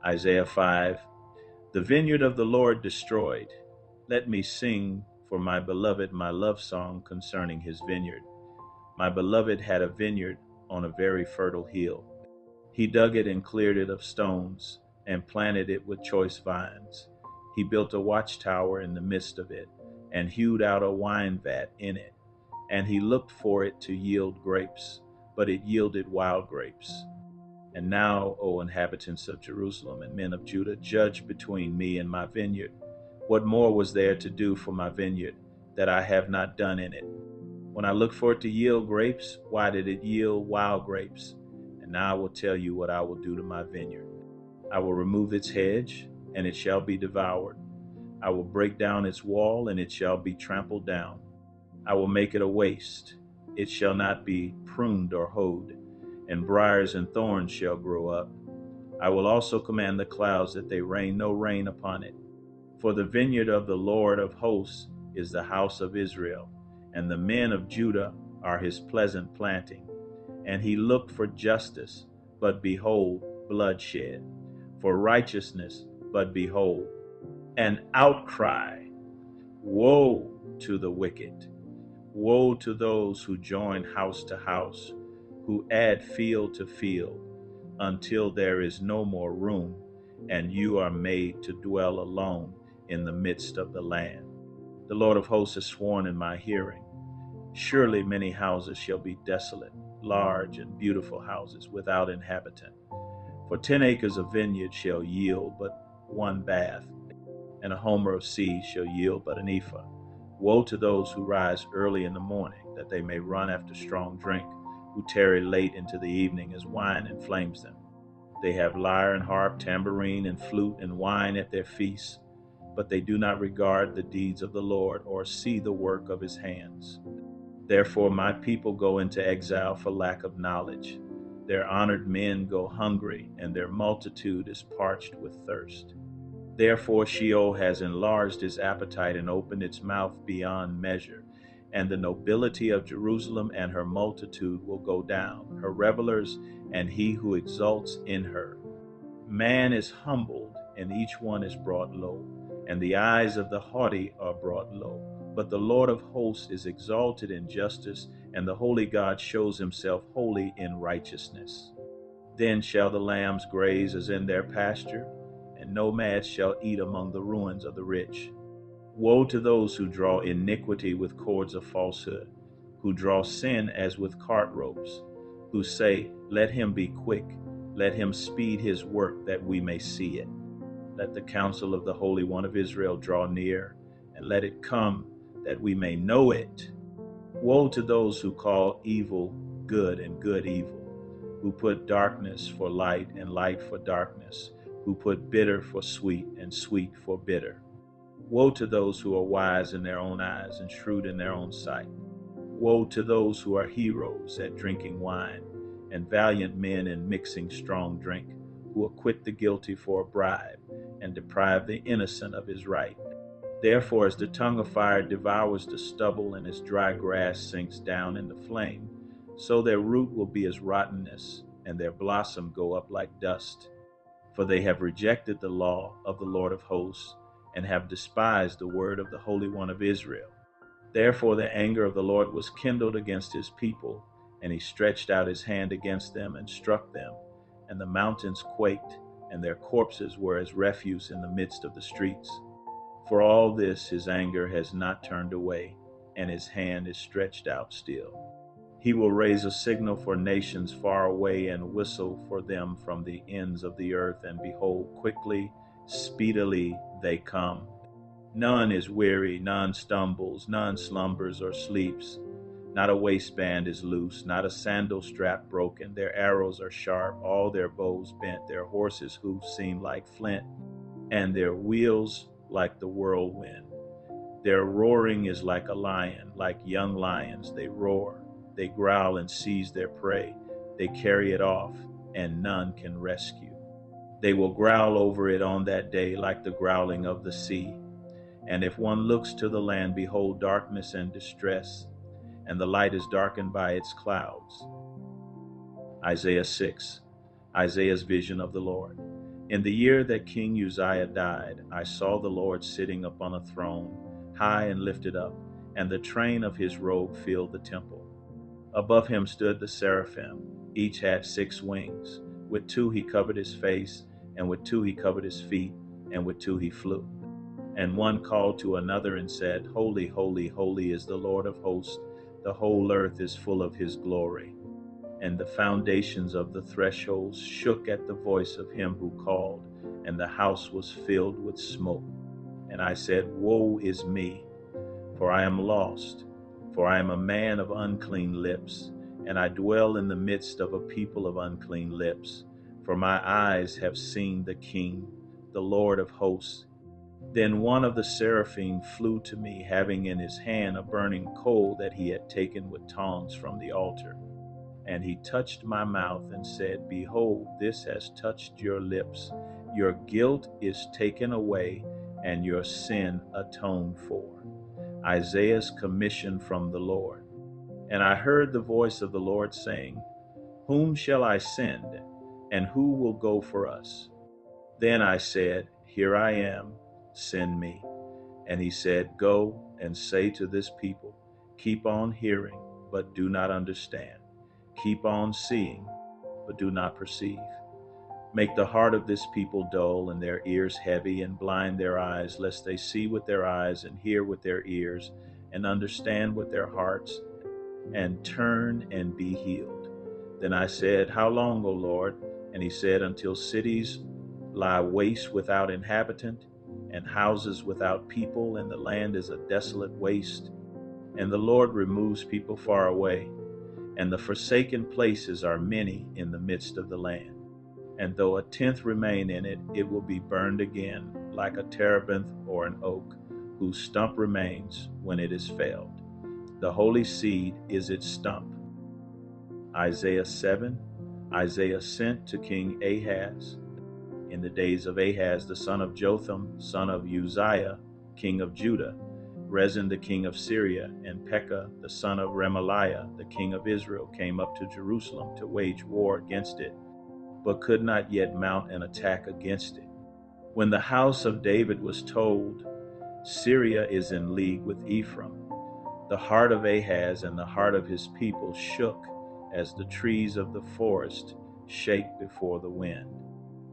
Isaiah 5. The vineyard of the Lord destroyed. Let me sing for my beloved my love song concerning his vineyard. My beloved had a vineyard on a very fertile hill. He dug it and cleared it of stones and planted it with choice vines. He built a watchtower in the midst of it and hewed out a wine vat in it. And he looked for it to yield grapes, but it yielded wild grapes. And now, O inhabitants of Jerusalem and men of Judah, judge between me and my vineyard. What more was there to do for my vineyard that I have not done in it? When I looked for it to yield grapes, why did it yield wild grapes? And now I will tell you what I will do to my vineyard. I will remove its hedge, and it shall be devoured. I will break down its wall, and it shall be trampled down. I will make it a waste. It shall not be pruned or hoed, and briars and thorns shall grow up. I will also command the clouds that they rain no rain upon it. For the vineyard of the Lord of hosts is the house of Israel, and the men of Judah are his pleasant planting. And he looked for justice, but behold, bloodshed, for righteousness, but behold, an outcry. Woe to the wicked! Woe to those who join house to house, who add field to field, until there is no more room, and you are made to dwell alone in the midst of the land. The Lord of hosts has sworn in my hearing, surely many houses shall be desolate, large and beautiful houses without inhabitant. For 10 acres of vineyard shall yield but one bath, and a homer of seed shall yield but an ephah. Woe to those who rise early in the morning, that they may run after strong drink, who tarry late into the evening as wine inflames them. They have lyre and harp, tambourine and flute and wine at their feasts, but they do not regard the deeds of the Lord or see the work of his hands. Therefore my people go into exile for lack of knowledge. Their honored men go hungry, and their multitude is parched with thirst. Therefore Sheol has enlarged its appetite and opened its mouth beyond measure, and the nobility of Jerusalem and her multitude will go down, her revelers and he who exults in her. Man is humbled, and each one is brought low, and the eyes of the haughty are brought low. But the Lord of hosts is exalted in justice, and the holy God shows himself holy in righteousness. Then shall the lambs graze as in their pasture, and nomads shall eat among the ruins of the rich. Woe to those who draw iniquity with cords of falsehood, who draw sin as with cart ropes, who say, let him be quick, let him speed his work that we may see it. Let the counsel of the Holy One of Israel draw near, and let it come that we may know it. Woe to those who call evil good and good evil, who put darkness for light and light for darkness, who put bitter for sweet and sweet for bitter. Woe to those who are wise in their own eyes and shrewd in their own sight. Woe to those who are heroes at drinking wine, and valiant men in mixing strong drink, who acquit the guilty for a bribe and deprive the innocent of his right. Therefore, as the tongue of fire devours the stubble, and as dry grass sinks down in the flame, so their root will be as rottenness, and their blossom go up like dust. For they have rejected the law of the Lord of hosts, and have despised the word of the Holy One of Israel. Therefore the anger of the Lord was kindled against his people, and he stretched out his hand against them and struck them, and the mountains quaked, and their corpses were as refuse in the midst of the streets. For all this his anger has not turned away, and his hand is stretched out still. He will raise a signal for nations far away, and whistle for them from the ends of the earth, and behold, quickly, speedily they come. None is weary, none stumbles, none slumbers or sleeps. Not a waistband is loose, not a sandal strap broken. Their arrows are sharp, all their bows bent. Their horses' hoofs seem like flint, and their wheels like the whirlwind. Their roaring is like a lion, like young lions. They roar, they growl and seize their prey. They carry it off, and none can rescue. They will growl over it on that day like the growling of the sea. And if one looks to the land, behold darkness and distress, and the light is darkened by its clouds. Isaiah 6, Isaiah's vision of the Lord. In the year that King Uzziah died, I saw the Lord sitting upon a throne, high and lifted up, and the train of his robe filled the temple. Above him stood the seraphim. Each had 6 wings. With 2 he covered his face, and with 2 he covered his feet, and with 2 he flew. And one called to another and said, Holy, holy, holy is the Lord of hosts. The whole earth is full of his glory. And the foundations of the thresholds shook at the voice of him who called, and the house was filled with smoke. And I said, Woe is me, for I am lost, for I am a man of unclean lips, and I dwell in the midst of a people of unclean lips. For my eyes have seen the King, the Lord of hosts. Then one of the seraphim flew to me, having in his hand a burning coal that he had taken with tongs from the altar. And he touched my mouth and said, Behold, this has touched your lips. Your guilt is taken away, and your sin atoned for. Isaiah's commission from the Lord. And I heard the voice of the Lord saying, Whom shall I send, and who will go for us? Then I said, Here I am, send me. And he said, Go and say to this people, Keep on hearing, but do not understand. Keep on seeing, but do not perceive. Make the heart of this people dull, and their ears heavy, and blind their eyes, lest they see with their eyes, and hear with their ears, and understand with their hearts, and turn and be healed. Then I said, How long, O Lord? And he said, Until cities lie waste without inhabitant, and houses without people, and the land is a desolate waste. And the Lord removes people far away, and the forsaken places are many in the midst of the land. And though 1/10 remain in it, it will be burned again, like a terebinth or an oak, whose stump remains when it is felled. The holy seed is its stump. Isaiah 7. Isaiah sent to King Ahaz. In the days of Ahaz, the son of Jotham, son of Uzziah, king of Judah, Rezin the king of Syria, and Pekah the son of Remaliah, the king of Israel, came up to Jerusalem to wage war against it, but could not yet mount an attack against it. When the house of David was told, Syria is in league with Ephraim, the heart of Ahaz and the heart of his people shook as the trees of the forest shake before the wind.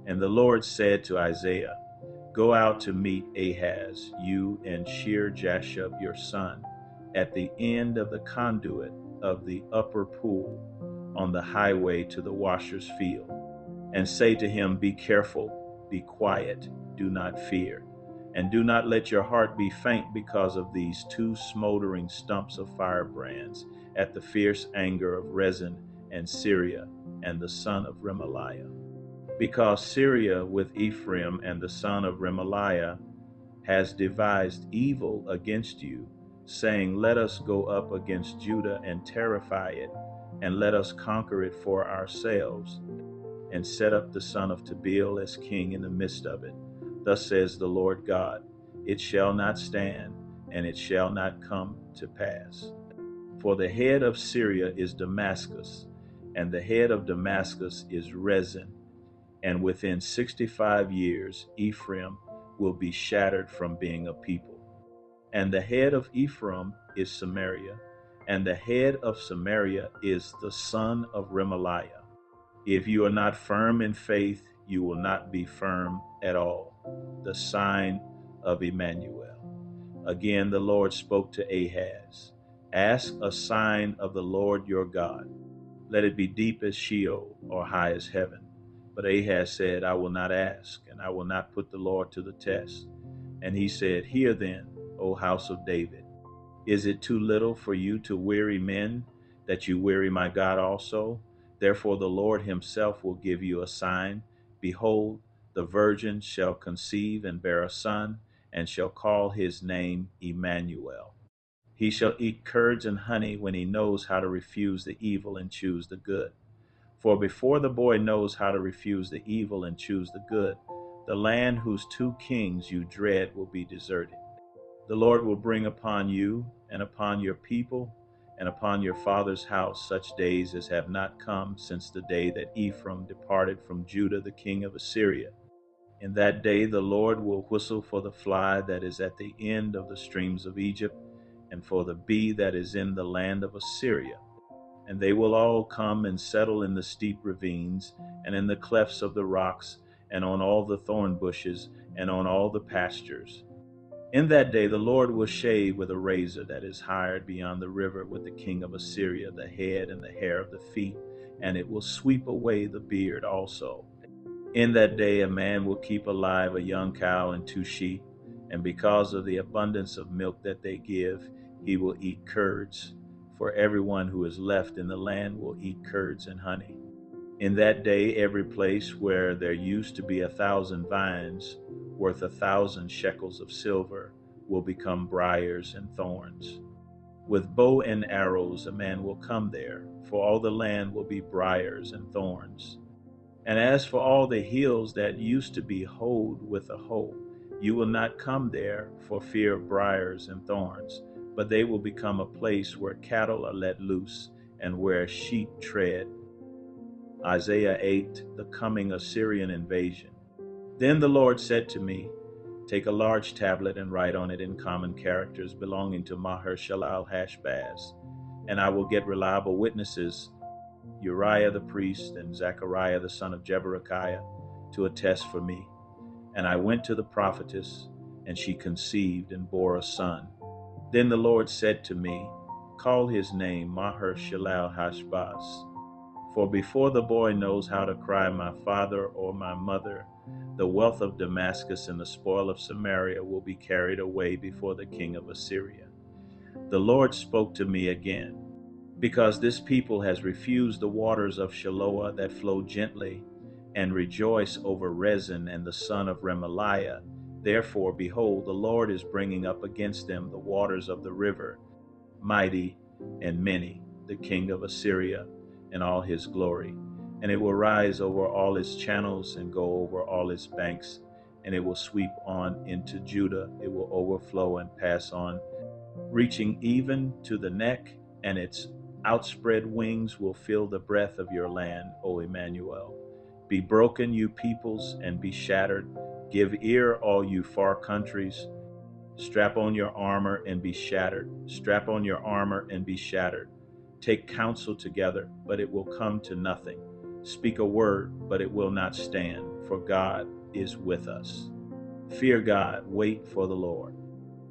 And the Lord said to Isaiah, Go out to meet Ahaz, you and Shear-Jashub your son, at the end of the conduit of the upper pool on the highway to the washer's field, and say to him, Be careful, be quiet, do not fear, and do not let your heart be faint because of these 2 smoldering stumps of firebrands at the fierce anger of Rezin and Syria and the son of Remaliah. Because Syria with Ephraim and the son of Remaliah has devised evil against you, saying, Let us go up against Judah and terrify it, and let us conquer it for ourselves, and set up the son of Tabeel as king in the midst of it. Thus says the Lord God, It shall not stand, and it shall not come to pass. For the head of Syria is Damascus, and the head of Damascus is Rezin. And within 65 years, Ephraim will be shattered from being a people. And the head of Ephraim is Samaria, and the head of Samaria is the son of Remaliah. If you are not firm in faith, you will not be firm at all. The sign of Emmanuel. Again, the Lord spoke to Ahaz. Ask a sign of the Lord your God. Let it be deep as Sheol or high as heaven. But Ahaz said, I will not ask, and I will not put the Lord to the test. And he said, Hear then, O house of David. Is it too little for you to weary men, that you weary my God also? Therefore the Lord himself will give you a sign. Behold, the virgin shall conceive and bear a son, and shall call his name Emmanuel. He shall eat curds and honey when he knows how to refuse the evil and choose the good. For before the boy knows how to refuse the evil and choose the good, the land whose 2 kings you dread will be deserted. The Lord will bring upon you and upon your people and upon your father's house such days as have not come since the day that Ephraim departed from Judah the king of Assyria. In that day the Lord will whistle for the fly that is at the end of the streams of Egypt, and for the bee that is in the land of Assyria. And they will all come and settle in the steep ravines, and in the clefts of the rocks, and on all the thorn bushes, and on all the pastures. In that day the Lord will shave with a razor that is hired beyond the river with the king of Assyria the head and the hair of the feet, and it will sweep away the beard also. In that day a man will keep alive a young cow and 2 sheep, and because of the abundance of milk that they give, he will eat curds. For everyone who is left in the land will eat curds and honey. In that day every place where there used to be 1,000 vines, worth 1,000 shekels of silver, will become briars and thorns. With bow and arrows a man will come there, for all the land will be briars and thorns. And as for all the hills that used to be hoed with a hoe, you will not come there for fear of briars and thorns, but they will become a place where cattle are let loose and where sheep tread. Isaiah 8, the coming Assyrian invasion. Then the Lord said to me, take a large tablet and write on it in common characters belonging to Maher-shalal-hash-baz, and I will get reliable witnesses, Uriah the priest and Zechariah the son of Jeberechiah, to attest for me. And I went to the prophetess, and she conceived and bore a son. Then the Lord said to me, call his name Maher-shalal-hash-baz, for before the boy knows how to cry my father or my mother, the wealth of Damascus and the spoil of Samaria will be carried away before the king of Assyria. The Lord spoke to me again, because this people has refused the waters of Shiloah that flow gently, and rejoice over Rezin and the son of Remaliah. Therefore, behold, the Lord is bringing up against them the waters of the river, mighty and many, the king of Assyria and all his glory. And it will rise over all its channels and go over all its banks, and it will sweep on into Judah. It will overflow and pass on, reaching even to the neck, and its outspread wings will fill the breadth of your land, O Emmanuel. Be broken, you peoples, and be shattered. Give ear, all you far countries. Strap on your armor and be shattered. Strap on your armor and be shattered. Take counsel together, but it will come to nothing. Speak a word, but it will not stand, for God is with us. Fear God, wait for the Lord.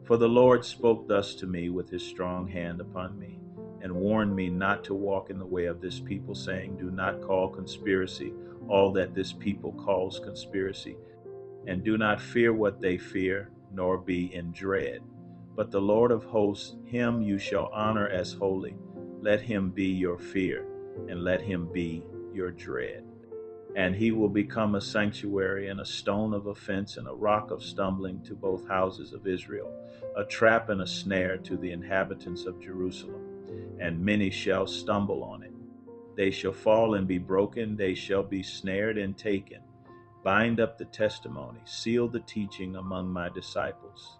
For the Lord spoke thus to me with his strong hand upon me, and warned me not to walk in the way of this people, saying, do not call conspiracy all that this people calls conspiracy, and do not fear what they fear, nor be in dread. But the Lord of hosts, him you shall honor as holy. Let him be your fear, and let him be your dread. And he will become a sanctuary and a stone of offense and a rock of stumbling to both houses of Israel, a trap and a snare to the inhabitants of Jerusalem. And many shall stumble on it. They shall fall and be broken. They shall be snared and taken. Bind up the testimony, seal the teaching among my disciples.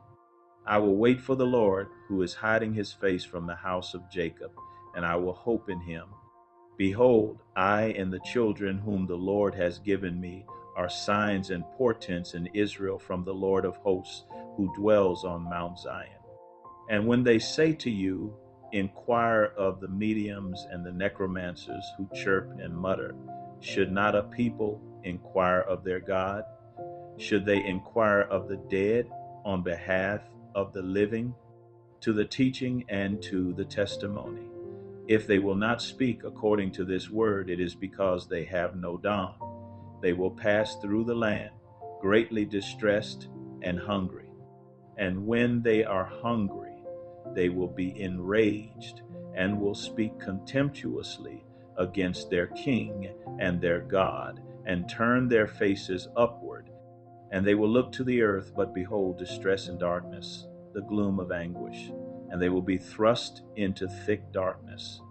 I will wait for the Lord, who is hiding his face from the house of Jacob, and I will hope in him. Behold, I and the children whom the Lord has given me are signs and portents in Israel from the Lord of hosts, who dwells on Mount Zion. And when they say to you, inquire of the mediums and the necromancers who chirp and mutter, should not a people inquire of their God? Should they inquire of the dead on behalf of the living? To the teaching and to the testimony. If they will not speak according to this word, it is because they have no dawn. They will pass through the land, greatly distressed and hungry. And when they are hungry, they will be enraged and will speak contemptuously against their king and their God, and turn their faces upward. And they will look to the earth, but behold distress and darkness, the gloom of anguish. And they will be thrust into thick darkness.